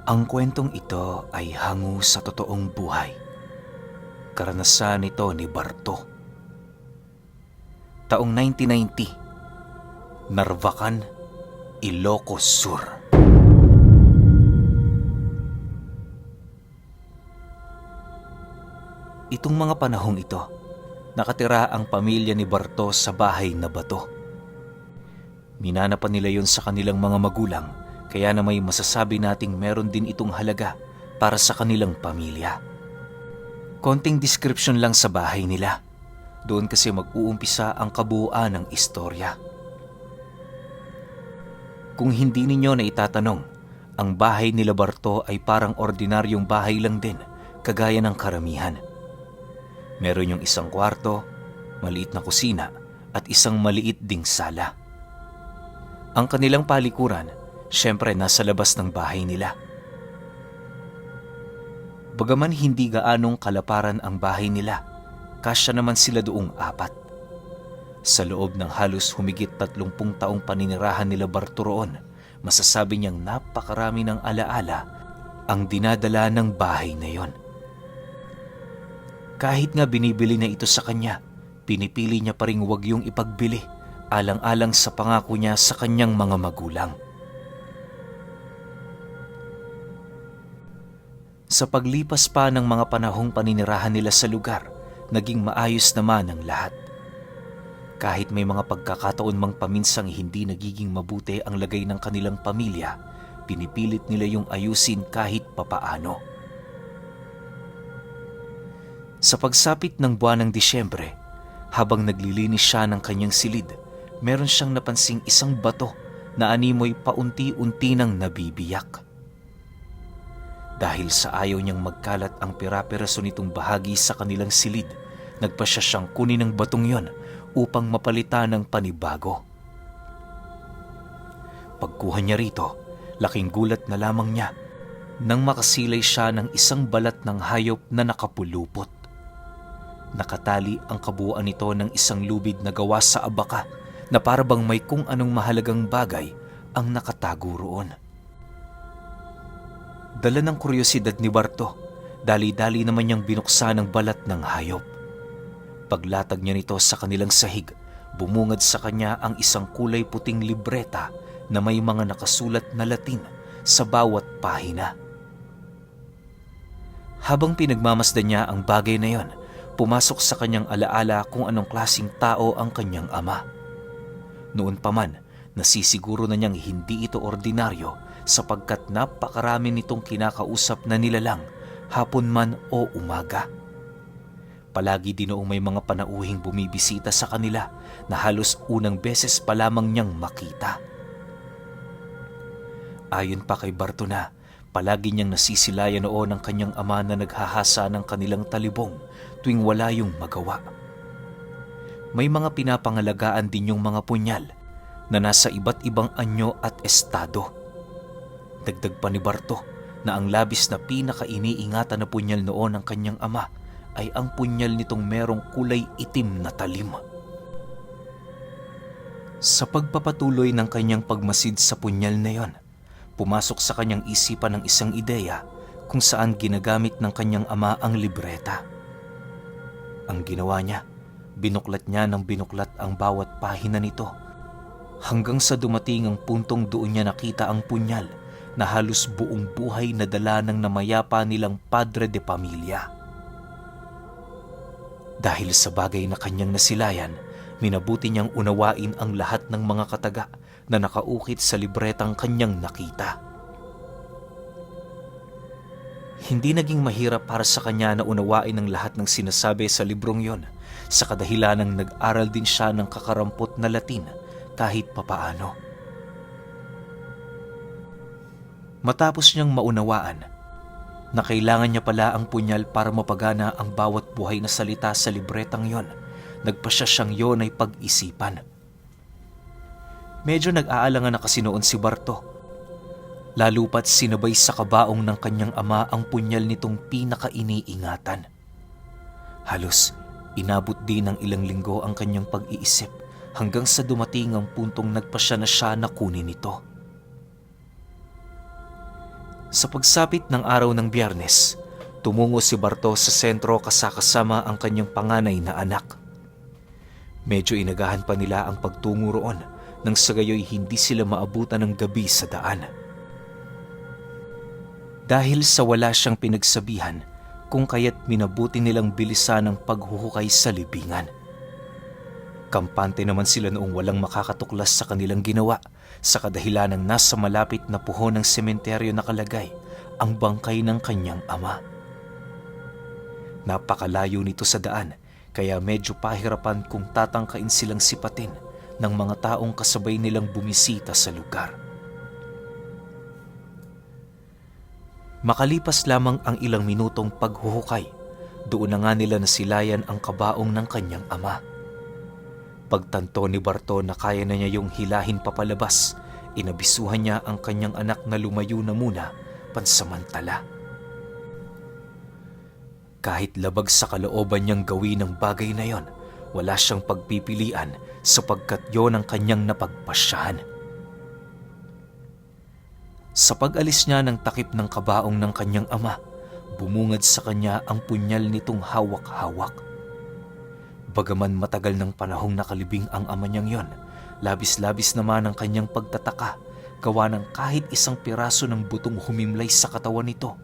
Ang kwentong ito ay hango sa totoong buhay. Karanasan nito ni Barto. Taong 1990, Narvacan, Ilocos Sur. Itong mga panahong ito, nakatira ang pamilya ni Barto sa bahay na bato. Minana pa nila yon sa kanilang mga magulang, kaya na may masasabi nating meron din itong halaga para sa kanilang pamilya. Konting description lang sa bahay nila. Doon kasi mag-uumpisa ang kabuuan ng istorya. Kung hindi ninyo na itatanong, ang bahay nila Barto ay parang ordinaryong bahay lang din, kagaya ng karamihan. Meron yung isang kwarto, maliit na kusina, at isang maliit ding sala. Ang kanilang palikuran, syempre nasa labas ng bahay nila. Bagaman hindi gaanong kalaparan ang bahay nila, kasya naman sila doong 4. Sa loob ng halos humigit 30 taong paninirahan nila Barto roon, masasabi niyang napakarami ng alaala ang dinadala ng bahay na yon. Kahit nga binibili na ito sa kanya, pinipili niya pa ring wag yung ipagbili, alang-alang sa pangako niya sa kanyang mga magulang. Sa paglipas pa ng mga panahong paninirahan nila sa lugar, naging maayos naman ang lahat. Kahit may mga pagkakataon mang paminsang hindi nagiging mabuti ang lagay ng kanilang pamilya, pinipilit nila yung ayusin kahit papaano. Sa pagsapit ng buwan ng Disyembre, habang naglilinis siya ng kanyang silid, meron siyang napansing isang bato na animoy paunti-unti nang nabibiyak. Dahil sa ayaw niyang magkalat ang pira-piraso nitong bahagi sa kanilang silid, nagpasya siyang kunin ang batong yon upang mapalitan ng panibago. Pagkuha niya rito, laking gulat na lamang niya nang makasilay siya ng isang balat ng hayop na nakapulupot. Nakatali ang kabuuan nito ng isang lubid na gawa sa abaka na parabang may kung anong mahalagang bagay ang nakatago roon. Dala ng kuryosidad ni Barto, dali-dali naman niyang binuksan ang balat ng hayop. Paglatag niya nito sa kanilang sahig, bumungad sa kanya ang isang kulay puting libreta na may mga nakasulat na Latin sa bawat pahina. Habang pinagmamasdan niya ang bagay na yon, pumasok sa kanyang alaala kung anong klaseng tao ang kanyang ama. Noon pa man, nasisiguro na niyang hindi ito ordinaryo sapagkat napakarami nitong kinakausap na nilalang, hapon man o umaga. Palagi din noong may mga panauhing bumibisita sa kanila na halos unang beses pa lamang niyang makita. Ayon pa kay Barto na, palagi niyang nasisilayan noon ang kanyang ama na naghahasa ng kanilang talibong tuwing wala yung magawa. May mga pinapangalagaan din yung mga punyal na nasa iba't ibang anyo at estado. Dagdag pa ni Barto na ang labis na pinaka-iniingatan na punyal noon ng kanyang ama ay ang punyal nitong merong kulay itim na talim. Sa pagpapatuloy ng kanyang pagmasid sa punyal na yon, pumasok sa kanyang isipan ng isang ideya kung saan ginagamit ng kanyang ama ang libreta. Ang ginawa niya, binuklat niya ng binuklat ang bawat pahina nito hanggang sa dumating ang puntong doon niya nakita ang punyal na halos buong buhay na dala ng namayapa nilang padre de pamilya. Dahil sa bagay na kanyang nasilayan, minabuti niyang unawain ang lahat ng mga kataga na nakaukit sa libretang kanyang nakita. Hindi naging mahirap para sa kanya na unawain ang lahat ng sinasabi sa librong yon, sa kadahilanang nag-aral din siya ng kakarampot na Latin kahit papaano. Matapos niyang maunawaan na kailangan niya pala ang punyal para mapagana ang bawat buhay na salita sa libretang yon, nagpasya siyang yon ay pag-isipan. Medyo nag-aalangan na kasi noon si Barto, lalo pat sinabay sa kabaong ng kanyang ama ang punyal nitong pinaka-iniingatan. Halos inabot din ng ilang linggo ang kanyang pag-iisip hanggang sa dumating ang puntong nagpasya na siya na kunin ito. Sa pagsapit ng araw ng Biyernes, tumungo si Barto sa sentro kasama ang kanyang panganay na anak. Medyo inagahan pa nila ang pagtungo roon nang sa gayoy hindi sila maabutan ng gabi sa daan. Dahil sa wala siyang pinagsabihan kung kaya't minabuti nilang bilisan ang paghuhukay sa libingan. Kampante naman sila noong walang makakatuklas sa kanilang ginawa sa kadahilanang nasa malapit na puho ng sementeryo nakalagay ang bangkay ng kanyang ama. Napakalayo nito sa daan kaya medyo pahirapan kung tatangkain silang sipatin ng mga taong kasabay nilang bumisita sa lugar. Makalipas lamang ang ilang minutong paghuhukay, doon na nga nila nasilayan ang kabaong ng kanyang ama. Pagtanto ni Barto na kaya na niya yung hilahin papalabas, inabisuhan niya ang kanyang anak na lumayo na muna pansamantala. Kahit labag sa kalooban niyang gawin ang bagay na yon, wala siyang pagpipilian sapagkat yon ang kanyang napagpasyahan. Sa pag-alis niya ng takip ng kabaong ng kanyang ama, bumungad sa kanya ang punyal nitong hawak-hawak. Bagaman matagal ng panahong nakalibing ang ama niyang yon, labis-labis naman ang kanyang pagtataka, gawa ng kahit isang piraso ng butong humimlay sa katawan nito,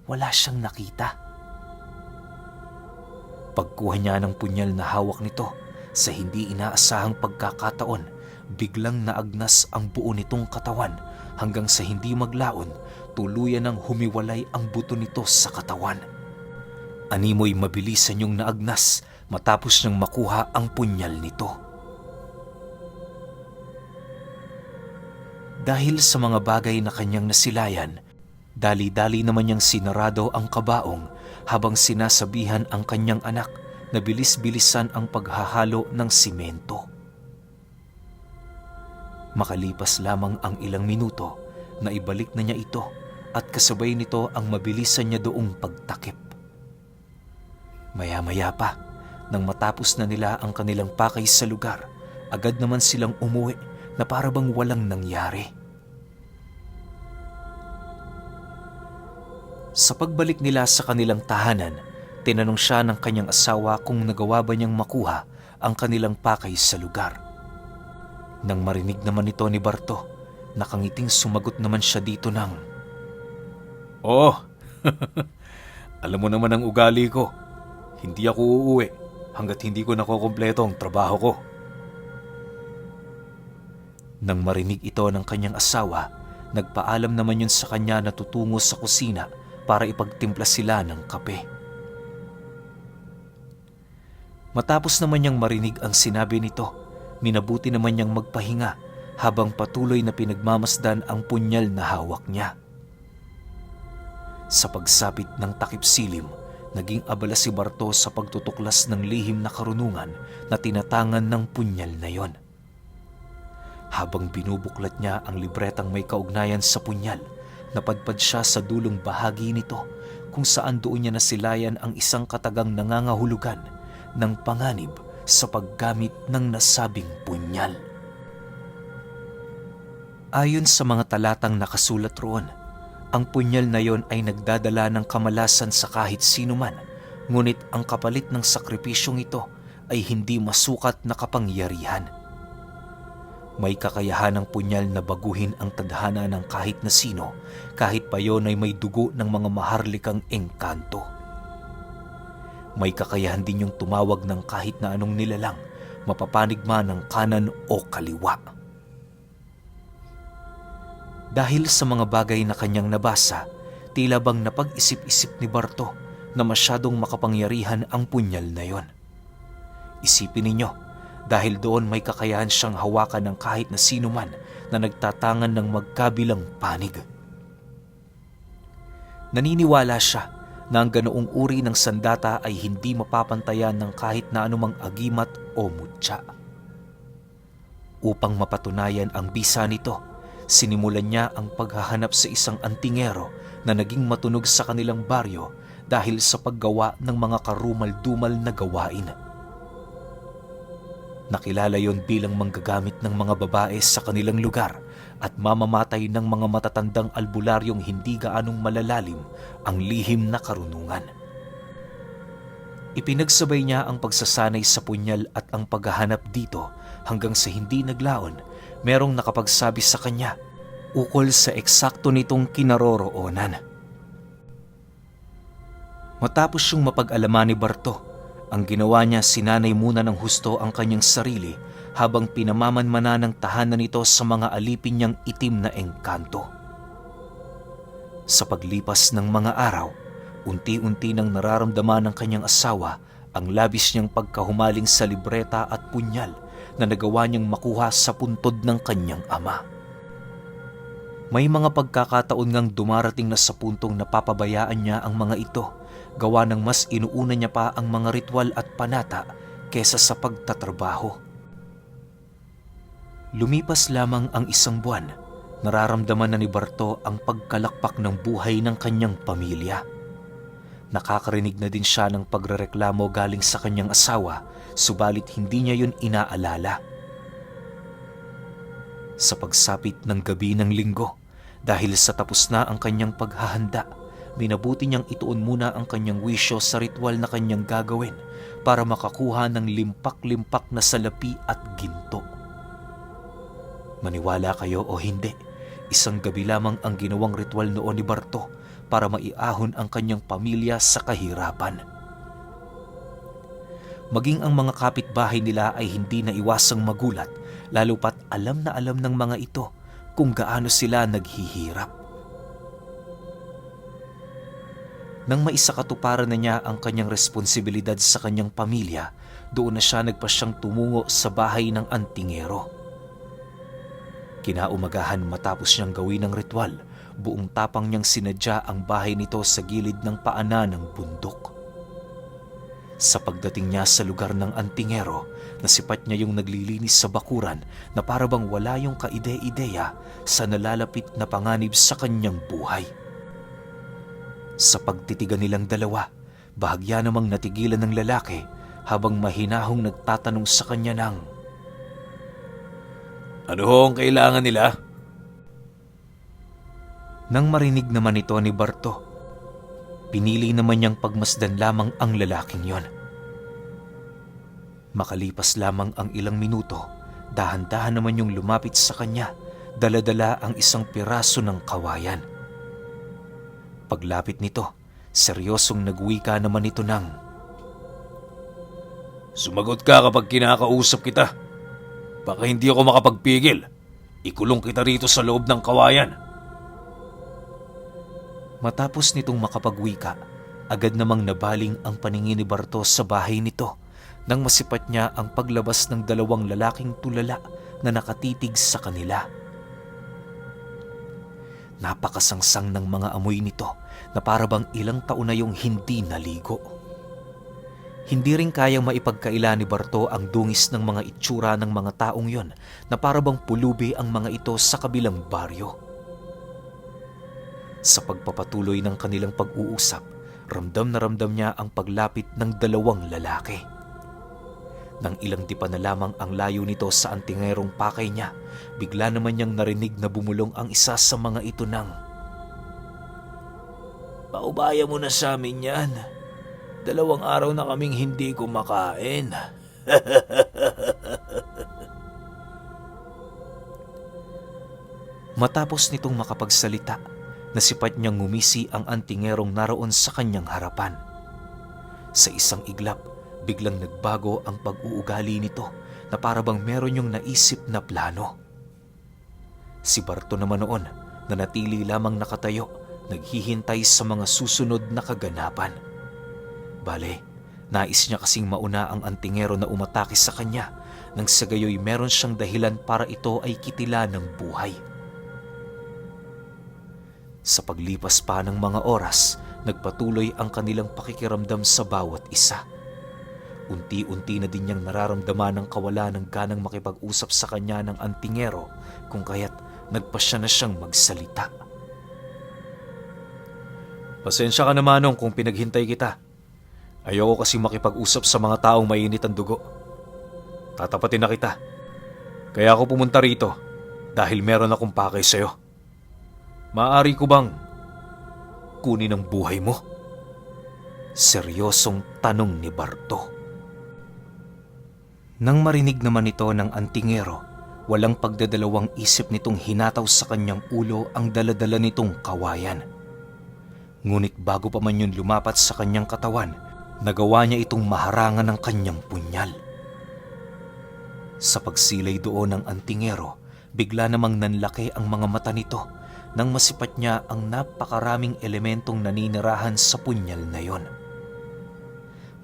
wala siyang nakita. Pagkuha niya ng punyal na hawak nito, sa hindi inaasahang pagkakataon, biglang naagnas ang buo nitong katawan hanggang sa hindi maglaon, tuluyan ng humiwalay ang buto nito sa katawan. Animoy mabilisan niyong naagnas matapos niyang makuha ang punyal nito. Dahil sa mga bagay na kanyang nasilayan, dali-dali naman niyang sinarado ang kabaong habang sinasabihan ang kanyang anak na bilis-bilisan ang paghahalo ng simento. Makalipas lamang ang ilang minuto, na ibalik na niya ito at kasabay nito ang mabilisan niya doong pagtakip. Maya-maya pa, nang matapos na nila ang kanilang pakay sa lugar, agad naman silang umuwi na para bang walang nangyari. Sa pagbalik nila sa kanilang tahanan, tinanong siya ng kanyang asawa kung nagawa ba niyang makuha ang kanilang pakay sa lugar. Nang marinig naman ito ni Barto, nakangiting sumagot naman siya dito ng, "Oh, alam mo naman ang ugali ko. Hindi ako uuwi hanggat hindi ko nakukumpleto ang trabaho ko." Nang marinig ito ng kanyang asawa, nagpaalam naman yun sa kanya na tutungo sa kusina para ipagtimpla sila ng kape. Matapos naman niyang marinig ang sinabi nito, minabuti naman niyang magpahinga habang patuloy na pinagmamasdan ang punyal na hawak niya. Sa pagsapit ng takip silim, naging abala si Barto sa pagtutuklas ng lihim na karunungan na tinatangan ng punyal na yon. Habang binubuklat niya ang libretang may kaugnayan sa punyal, napadpad siya sa dulong bahagi nito kung saan doon niya nasilayan ang isang katagang nangangahulugan ng panganib sa paggamit ng nasabing punyal. Ayon sa mga talatang nakasulat roon, ang punyal na yon ay nagdadala ng kamalasan sa kahit sino man, ngunit ang kapalit ng sakripisyong ito ay hindi masukat na kapangyarihan. May kakayahan ng punyal na baguhin ang tadhana ng kahit na sino, kahit pa yon ay may dugo ng mga maharlikang engkanto. May kakayahan din yung tumawag ng kahit na anong nilalang, mapapanig man ng kanan o kaliwa. Dahil sa mga bagay na kanyang nabasa, tila bang napag-isip-isip ni Barto na masyadong makapangyarihan ang punyal na yon. Isipin ninyo, dahil doon may kakayahan siyang hawakan ng kahit na sino man na nagtatangan ng magkabilang panig. Naniniwala siya na ang ganoong uri ng sandata ay hindi mapapantayan ng kahit na anumang agimat o mutya. Upang mapatunayan ang bisa nito, sinimulan niya ang paghahanap sa isang antingero na naging matunog sa kanilang baryo dahil sa paggawa ng mga karumal-dumal na gawain. Nakilala yon bilang manggagamit ng mga babae sa kanilang lugar at mamamatay ng mga matatandang albularyong hindi gaanong malalalim ang lihim na karunungan. Ipinagsabay niya ang pagsasanay sa punyal at ang paghahanap dito hanggang sa hindi naglaon merong nakapagsabi sa kanya ukol sa eksakto nitong kinaroroonan. Matapos siyang mapag-alaman ni Barto, ang ginawa niya sinanay muna ng husto ang kanyang sarili habang pinamamanmana ng tahanan nito sa mga alipin niyang itim na engkanto. Sa paglipas ng mga araw, unti-unti nang nararamdaman ng kanyang asawa ang labis niyang pagkahumaling sa libreta at punyal na nagawa niyang makuha sa puntod ng kanyang ama. May mga pagkakataon ngang dumarating na sa puntong napapabayaan niya ang mga ito, gawa ng mas inuuna niya pa ang mga ritual at panata kesa sa pagtatrabaho. Lumipas lamang ang 1 buwan, nararamdaman na ni Barto ang pagkalakpak ng buhay ng kanyang pamilya. Nakakarinig na din siya ng pagrereklamo galing sa kanyang asawa, subalit hindi niya yun inaalala. Sa pagsapit ng gabi ng linggo, dahil sa tapos na ang kanyang paghahanda, minabuti niyang ituon muna ang kanyang wisyo sa ritual na kanyang gagawin para makakuha ng limpak-limpak na salapi at ginto. Maniwala kayo o hindi, 1 gabi lamang ang ginawang ritual noon ni Barto para maiahon ang kanyang pamilya sa kahirapan. Maging ang mga kapitbahay nila ay hindi na iwasang magulat, lalo pat alam na alam ng mga ito kung gaano sila naghihirap. Nang maisakatuparan na niya ang kanyang responsibilidad sa kanyang pamilya, doon na siya nagpasyang tumungo sa bahay ng antingero. Kinaumagahan matapos niyang gawin ang ritual, buong tapang niyang sinadya ang bahay nito sa gilid ng paanan ng bundok. Sa pagdating niya sa lugar ng antingero, nasipat niya yung naglilinis sa bakuran na parabang wala yung kaide-ideya sa nalalapit na panganib sa kanyang buhay. Sa pagtitigan nilang dalawa, bahagya namang natigilan ng lalaki habang mahinahong nagtatanong sa kanya ng, "Ano ho ang kailangan nila?" Nang marinig naman ito ni Barto, pinili naman niyang pagmasdan lamang ang lalaking yon. Makalipas lamang ang ilang minuto, dahan-dahan naman yung lumapit sa kanya, dala-dala ang 1 piraso ng kawayan. Paglapit nito, seryosong nagwika naman ito ng, "Sumagot ka kapag kinakausap kita. Baka hindi ako makapagpigil. Ikulong kita rito sa loob ng kawayan." Matapos nitong makapagwika, agad namang nabaling ang paningin ni Barto sa bahay nito nang masipat niya ang paglabas ng 2 lalaking tulala na nakatitig sa kanila. Napakasangsang ng mga amoy nito na parabang ilang taon na yung hindi naligo. Hindi rin kayang maipagkaila ni Barto ang dungis ng mga itsura ng mga taong yon na parabang pulubi ang mga ito sa kabilang baryo. Sa pagpapatuloy ng kanilang pag-uusap, ramdam na ramdam niya ang paglapit ng 2 lalaki. Nang ilang dipa na lamang ang layo nito sa antingerong pakay niya, bigla naman niyang narinig na bumulong ang isa sa mga ito ng, "Paubaya mo na sa amin yan. 2 araw na kaming hindi kumakain." Matapos nitong makapagsalita, nasipat niyang ngumisi ang antingerong naroon sa kanyang harapan. Sa isang iglap, biglang nagbago ang pag-uugali nito na parabang meron yung naisip na plano. Si Barto naman noon, nanatili lamang nakatayo, naghihintay sa mga susunod na kaganapan. Bale, nais niya kasing mauna ang antingero na umatake sa kanya, nang sa gayoy meron siyang dahilan para ito ay kitila ng buhay. Sa paglipas pa ng mga oras, nagpatuloy ang kanilang pakikiramdam sa bawat isa. Unti-unti na din niyang nararamdaman ang kawalan ng ganang makipag-usap sa kanya ng antingero, kung kaya't nagpasya na siyang magsalita. "Pasensya ka na, Manong, kung pinaghintay kita. Ayoko kasi makipag-usap sa mga taong mainit ang dugo. Tatapatin na kita. Kaya ako pumunta rito Dahil meron akong pakay sa'yo. Maaari ko bang kunin ang buhay mo? Seryosong tanong ni Barto. Nang marinig naman ito ng antingero, walang pagdadalawang isip nitong hinataw sa kanyang ulo ang daladala nitong kawayan. Ngunit bago pa man yun lumapat sa kanyang katawan, nagawa niya itong maharangan ng kanyang punyal. Sa pagsilay doon ng antingero, bigla namang nanlaki ang mga mata nito nang masipat niya ang napakaraming elementong naninirahan sa punyal na yon.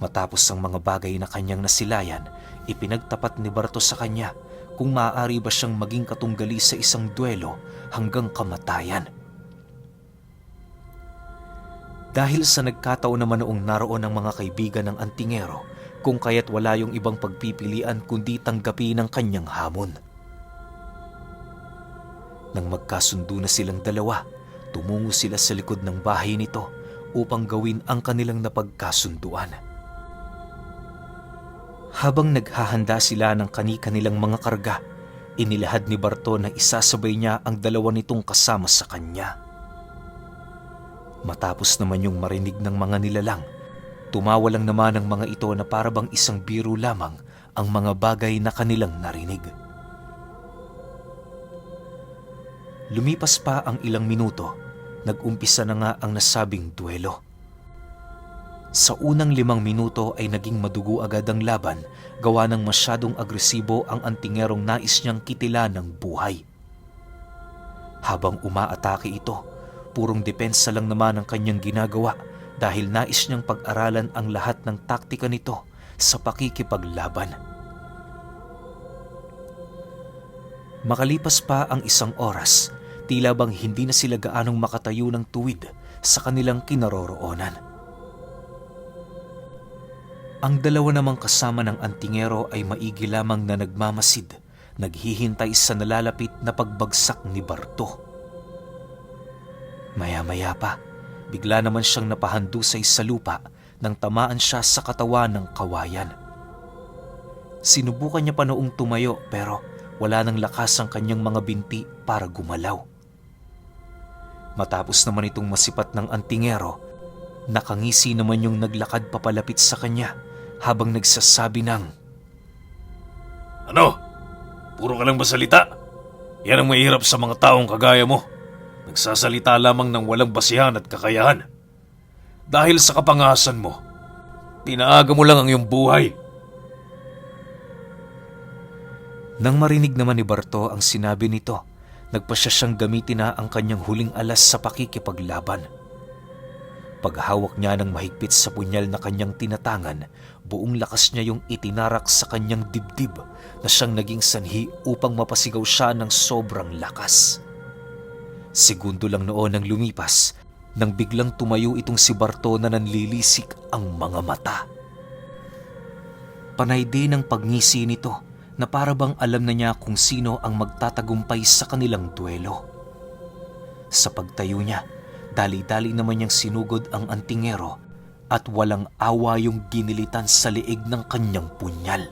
Matapos ang mga bagay na kanyang nasilayan, ipinagtapat ni Barto sa kanya kung maaari ba siyang maging katunggali sa isang duelo hanggang kamatayan. Dahil sa nagkataon naman noong naroon ang mga kaibigan ng antingero, kung kaya't wala yung ibang pagpipilian kundi tanggapin ang kanyang hamon. Nang magkasundo na silang dalawa, tumungo sila sa likod ng bahay nito upang gawin ang kanilang napagkasunduan. Habang naghahanda sila ng kani-kanilang mga karga, inilahad ni Barto na isasabay niya ang dalawa nitong kasama sa kanya. Matapos naman yung marinig ng mga nilalang, tumawa lang naman ang mga ito na parabang isang biro lamang ang mga bagay na kanilang narinig. Lumipas pa ang ilang minuto, nag-umpisa na nga ang nasabing duelo. Sa unang 5 minuto ay naging madugo agad ang laban, gawa ng masyadong agresibo ang antingerong nais niyang kitila ng buhay. Habang umaatake ito, purong depensa lang naman ang kanyang ginagawa dahil nais niyang pag-aralan ang lahat ng taktika nito sa pakikipaglaban. Makalipas pa ang 1 oras, tila bang hindi na sila gaanong makatayo ng tuwid sa kanilang kinaroroonan. Ang dalawa namang kasama ng antingero ay maigi lamang na nagmamasid, naghihintay sa nalalapit na pagbagsak ni Barto. Maya-maya pa, bigla naman siyang napahandusay sa lupa nang tamaan siya sa katawan ng kawayan. Sinubukan niya pa noong tumayo pero wala nang lakas ang kanyang mga binti para gumalaw. Matapos naman itong masipat ng antingero, nakangisi naman yung naglakad papalapit sa kanya habang nagsasabi ng, "Ano? Puro ka lang ba salita? Yan ang mahirap sa mga taong kagaya mo. Nagsasalita lamang ng walang basihan at kakayahan. Dahil sa kapangasan mo, pinaaga mo lang ang iyong buhay." Nang marinig naman ni Barto ang sinabi nito, nagpasya siyang gamitin na ang kanyang huling alas sa pakikipaglaban. Paghawak niya ng mahigpit sa punyal na kanyang tinatangan, buong lakas niya yung itinarak sa kanyang dibdib na siyang naging sanhi upang mapasigaw siya ng sobrang lakas. Segundo lang noon ang lumipas nang biglang tumayo itong si Barto na nanlilisik ang mga mata. Panay din ang pagngisi nito na parabang alam na niya kung sino ang magtatagumpay sa kanilang duelo. Sa pagtayo niya, dali-dali naman niyang sinugod ang antingero at walang awa yung ginilitan sa liig ng kanyang punyal.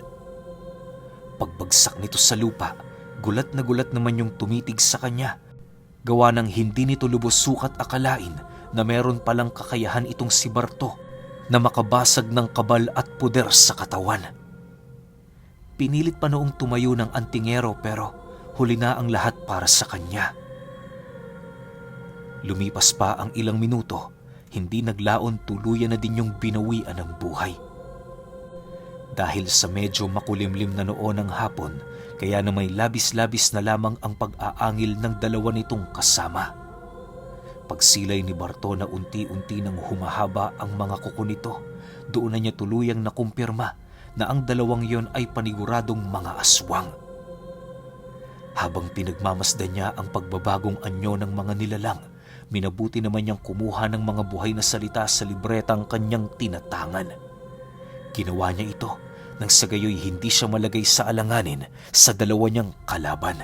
Pagbagsak nito sa lupa, gulat na gulat naman yung tumitig sa kanya. Gawa ng hindi nito lubos sukat akalain na meron palang kakayahan itong si Barto na makabasag ng kabal at puder sa katawan. Pinilit pa noong tumayo ng antingero pero huli na ang lahat para sa kanya. Lumipas pa ang ilang minuto, hindi naglaon tuluyan na din yung binawian ng buhay. Dahil sa medyo makulimlim na noon ng hapon, kaya na may labis-labis na lamang ang pag-aangil ng dalawa nitong kasama. Pagsilay ni Barto na unti-unti nang humahaba ang mga kuko nito, doon na niya tuluyang nakumpirma na ang dalawang yon ay paniguradong mga aswang. Habang pinagmamasdan niya ang pagbabagong anyo ng mga nilalang, minabuti naman niyang kumuha ng mga buhay na salita sa libretang kanyang tinatangan. Ginawa niya ito nang sa gayoy hindi siya malagay sa alanganin sa dalawa niyang kalaban.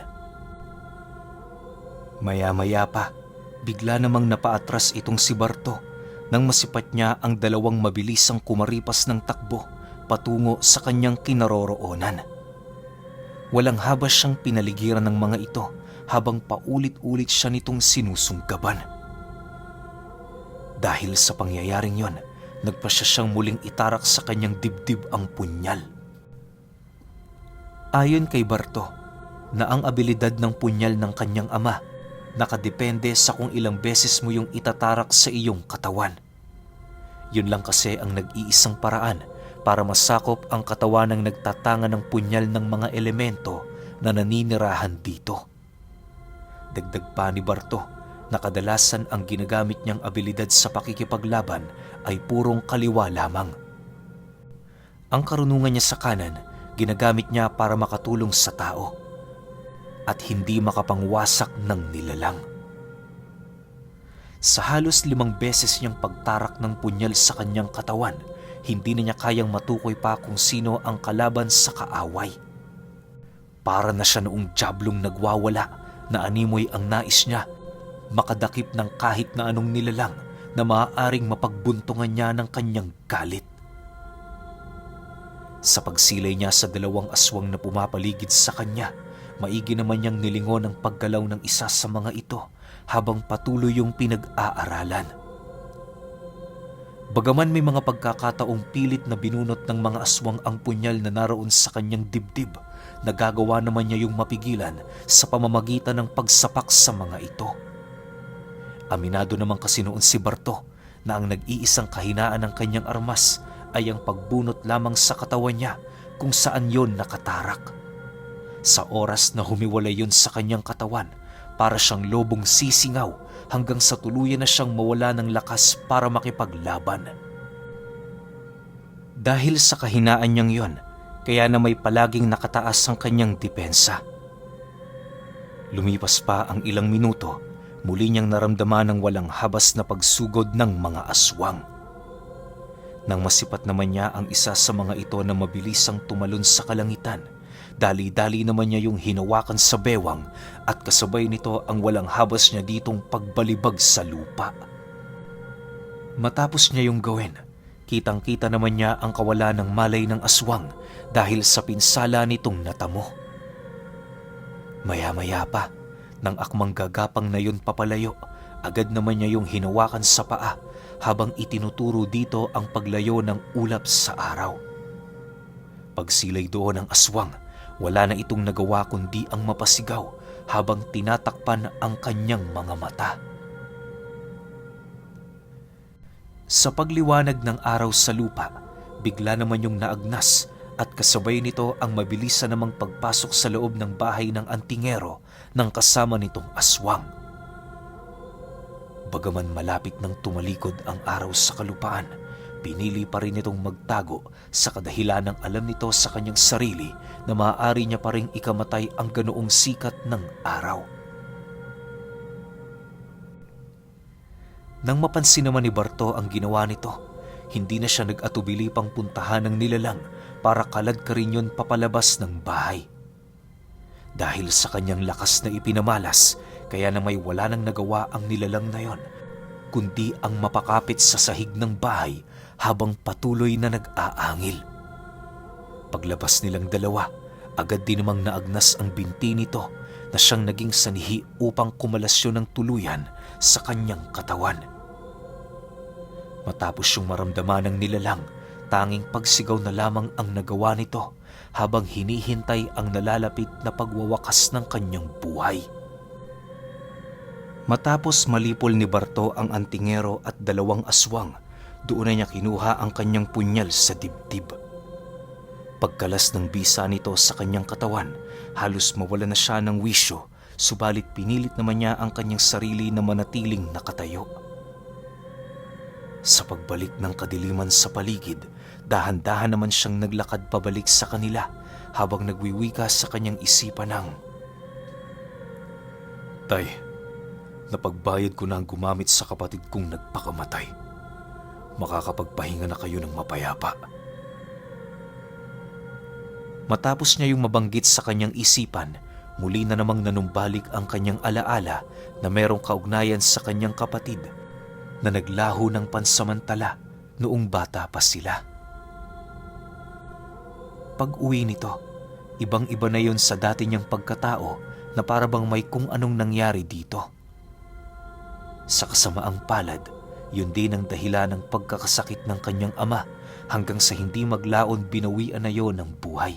Maya-maya pa, bigla namang napaatras itong si Barto nang masipat niya ang dalawang mabilisang kumaripas ng takbo patungo sa kanyang kinaroroonan. Walang habas siyang pinaligiran ng mga ito habang paulit-ulit siya nitong sinusunggaban. Dahil sa pangyayaring yon, nagpasya siyang muling itarak sa kanyang dibdib ang punyal. Ayon kay Barto, na ang abilidad ng punyal ng kanyang ama nakadepende sa kung ilang beses mo yung itatarak sa iyong katawan. Yun lang kasi ang nag-iisang paraan para masakop ang katawan ng nagtatanga ng punyal ng mga elemento na naninirahan dito. Dagdag pa ni Barto na kadalasan ang ginagamit niyang abilidad sa pakikipaglaban ay purong kaliwa lamang. Ang karunungan niya sa kanan, ginagamit niya para makatulong sa tao at hindi makapangwasak ng nilalang. Sa halos 5 beses niyang pagtarak ng punyal sa kanyang katawan, hindi na niya kayang matukoy pa kung sino ang kalaban sa kaaway. Para na siya noong diablong nagwawala na animoy ang nais niya, makadakip ng kahit na anong nilalang na maaaring mapagbuntungan niya ng kanyang galit. Sa pagsilay niya sa 2 aswang na pumapaligid sa kanya, maigi naman niyang nilingon ang paggalaw ng isa sa mga ito habang patuloy yung pinag-aaralan. Bagaman may mga pagkakataong pilit na binunot ng mga aswang ang punyal na naroon sa kanyang dibdib, nagagawa naman niya yung mapigilan sa pamamagitan ng pagsapak sa mga ito. Aminado naman kasi noon si Barto na ang nag-iisang kahinaan ng kanyang armas ay ang pagbunot lamang sa katawan niya kung saan yon nakatarak. Sa oras na humiwalay yun sa kanyang katawan, para siyang lobong sisingaw hanggang sa tuluyan na siyang mawala ng lakas para makipaglaban. Dahil sa kahinaan niyang yon, kaya na may palaging nakataas ang kanyang depensa. Lumipas pa ang ilang minuto, muli niyang naramdaman ng walang habas na pagsugod ng mga aswang. Nang masipat naman niya ang isa sa mga ito na mabilisang tumalon sa kalangitan, dali-dali naman niya yung hinawakan sa bewang at kasabay nito ang walang habas niya ditong pagbalibag sa lupa. Matapos niya yung gawin, kitang-kita naman niya ang kawalan ng malay ng aswang dahil sa pinsala nitong natamo. Maya-maya pa, nang akmang gagapang na yun papalayo, agad naman niya yung hinawakan sa paa habang itinuturo dito ang paglayo ng ulap sa araw. Pagsilay doon ng aswang, wala na itong nagawa kundi ang mapasigaw habang tinatakpan ang kanyang mga mata. Sa pagliwanag ng araw sa lupa, bigla naman yung naagnas at kasabay nito ang mabilisan namang pagpasok sa loob ng bahay ng antingero ng kasama nitong aswang. Bagaman malapit nang tumalikod ang araw sa kalupaan, pinili pa rin itong magtago sa kadahilan ng alam nito sa kanyang sarili na maaari niya pa rin ikamatay ang ganoong sikat ng araw. Nang mapansin naman ni Barto ang ginawa nito, hindi na siya nag-atubili pang puntahan ng nilalang para kalad ka rin yun papalabas ng bahay. Dahil sa kanyang lakas na ipinamalas, kaya na may wala nang nagawa ang nilalang na yon, kundi ang mapakapit sa sahig ng bahay habang patuloy na nag-aangil. Paglabas nilang dalawa, agad din namang naagnas ang binti nito na siyang naging sanihi upang kumalasyon ng tuluyan sa kanyang katawan. Matapos yung maramdaman ng nilalang, tanging pagsigaw na lamang ang nagawa nito habang hinihintay ang nalalapit na pagwawakas ng kanyang buhay. Matapos malipol ni Barto ang antingero at 2 aswang, doon na niya kinuha ang kanyang punyal sa dibdib. Pagkalas ng bisa nito sa kanyang katawan, halos mawala na siya ng wisyo, subalit pinilit naman niya ang kanyang sarili na manatiling nakatayo. Sa pagbalik ng kadiliman sa paligid, dahan-dahan naman siyang naglakad pabalik sa kanila habang nagwiwika sa kanyang isipan ng, "Tay, napagbayad ko na ang gumamit sa kapatid kong nagpakamatay. Makakapagpahinga na kayo ng mapayapa." Matapos niya yung mabanggit sa kanyang isipan, muli na namang nanumbalik ang kanyang alaala na merong kaugnayan sa kanyang kapatid na naglaho ng pansamantala noong bata pa sila. Pag-uwi nito, ibang-iba na yon sa dati niyang pagkatao na para bang may kung anong nangyari dito. Sa kasamaang palad, yun din ang dahilan ng pagkakasakit ng kanyang ama hanggang sa hindi maglaon binawian na yon ng buhay.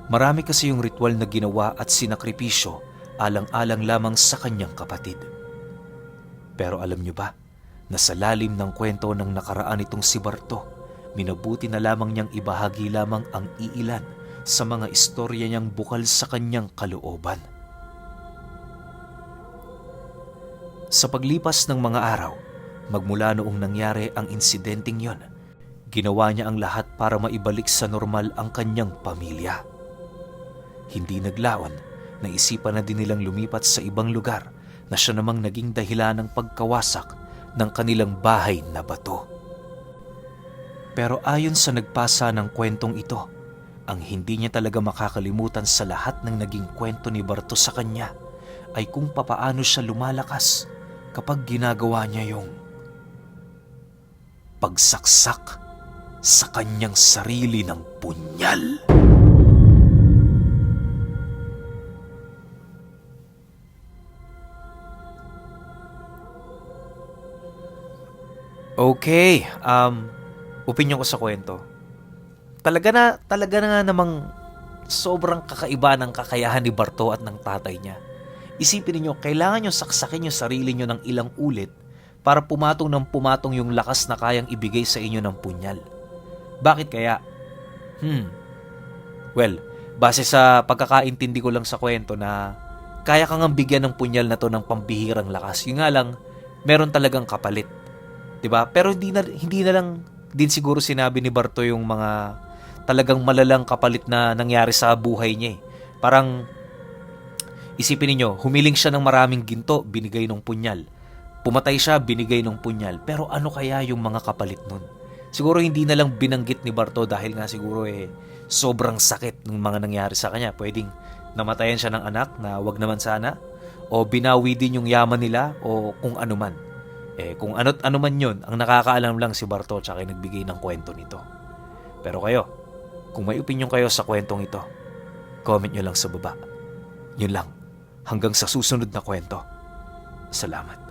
Marami kasi yung ritual na ginawa at sinakripisyo alang-alang lamang sa kanyang kapatid. Pero alam niyo ba na sa lalim ng kwento ng nakaraan itong si Barto, minabuti na lamang niyang ibahagi lamang ang iilan sa mga istorya niyang bukal sa kanyang kalooban. Sa paglipas ng mga araw, magmula noong nangyari ang insidenteng yon, ginawa niya ang lahat para maibalik sa normal ang kanyang pamilya. Hindi naglaon, naisipan na din nilang lumipat sa ibang lugar na siya namang naging dahilan ng pagkawasak ng kanilang bahay na bato. Pero ayon sa nagpasa ng kwentong ito, ang hindi niya talaga makakalimutan sa lahat ng naging kwento ni Barto sa kanya ay kung papaano siya lumalakas kapag ginagawa niya yung pagsaksak sa kanyang sarili ng punyal. Okay, opinyon ko sa kwento. Talaga na nga namang sobrang kakaiba ng kakayahan ni Barto at ng tatay niya. Isipin niyo, kailangan niyo saksakin yung sarili niyo ng ilang ulit para pumatong ng pumatong yung lakas na kayang ibigay sa inyo ng punyal. Bakit kaya? Well, base sa pagkakaintindi ko lang sa kwento na kaya kang bigyan ng punyal na to ng pambihirang lakas. Yung nga lang, meron talagang kapalit. 'Di ba? Pero hindi na lang din siguro sinabi ni Barto yung mga talagang malalang kapalit na nangyari sa buhay niya. Parang isipin niyo, humiling siya ng maraming ginto, binigay ng punyal. Pumatay siya, binigay ng punyal. Pero ano kaya yung mga kapalit nun? Siguro hindi na lang binanggit ni Barto dahil nga siguro sobrang sakit ng mga nangyari sa kanya. Pwedeng namatayan siya ng anak na wag naman sana, o binawi din yung yaman nila, o kung ano man. Kung ano't ano man yun, ang nakakaalam lang si Barto tsaka yung nagbigay ng kwento nito. Pero kayo, kung may opinion kayo sa kwentong ito, comment nyo lang sa baba. Yun lang. Hanggang sa susunod na kwento. Salamat.